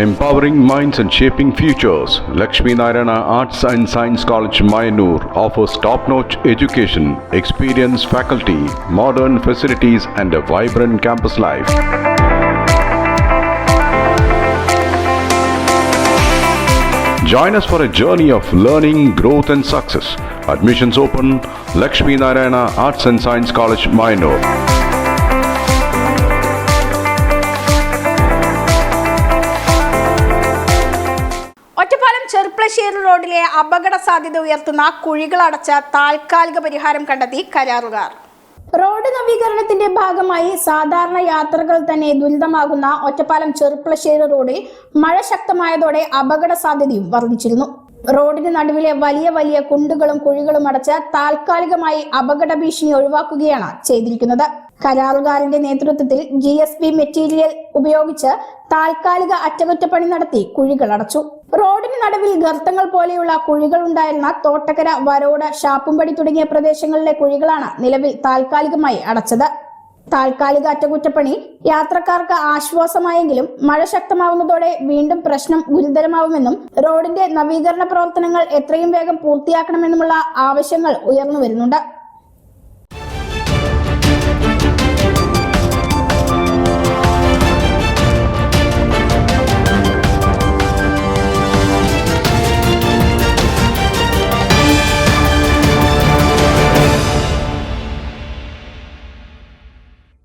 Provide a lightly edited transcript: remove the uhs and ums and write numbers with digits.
Empowering minds and shaping futures, Lakshmi Narayana Arts and Science College, Mayanur offers top-notch education, experienced faculty, modern facilities and a vibrant campus life. Join us for a journey of learning, growth and success. Admissions open, Lakshmi Narayana Arts and Science College, Mayanur. Ottapalam Cherpulassery റോഡിലെ അപകട സാധ്യത ഉയർത്തുന്ന കുഴികൾ അടച്ച താൽക്കാലിക പരിഹാരം കണ്ടെത്തി കരാറുകാർ. Road നവീകരണത്തിന്റെ ഭാഗമായി സാധാരണ യാത്രകൾ തന്നെ ദുരിതമാകുന്ന ഒറ്റപ്പാലം ചെർപ്പളശ്ശേരി റോഡിൽ മഴ ശക്തമായതോടെ അപകട സാധ്യതയും വർദ്ധിച്ചിരുന്നു. റോഡിന് നടുവിലെ വലിയ വലിയ കുണ്ടുകളും കുഴികളും അടച്ച് താൽക്കാലികമായി അപകട ഭീഷണി ഒഴിവാക്കുകയാണ് ചെയ്തിരിക്കുന്നത്. കരാറുകാരന്റെ നേതൃത്വത്തിൽ GSP മെറ്റീരിയൽ ഉപയോഗിച്ച് താൽക്കാലിക അറ്റകുറ്റപ്പണി നടത്തി കുഴികൾ അടച്ചു. റോഡിന് നടുവിൽ ഗർത്തങ്ങൾ പോലെയുള്ള കുഴികൾ ഉണ്ടായിരുന്ന തോട്ടക്കര, വരോട്, ഷാപ്പുംപടി തുടങ്ങിയ പ്രദേശങ്ങളിലെ കുഴികളാണ് നിലവിൽ താൽക്കാലികമായി അടച്ചത്. താൽക്കാലിക അറ്റകുറ്റപ്പണി യാത്രക്കാർക്ക് ആശ്വാസമായെങ്കിലും മഴ ശക്തമാവുന്നതോടെ വീണ്ടും പ്രശ്നം ഗുരുതരമാവുമെന്നും റോഡിന്റെ നവീകരണ പ്രവർത്തനങ്ങൾ എത്രയും വേഗം പൂർത്തിയാക്കണമെന്നുമുള്ള ആവശ്യങ്ങൾ ഉയർന്നു വരുന്നുണ്ട്.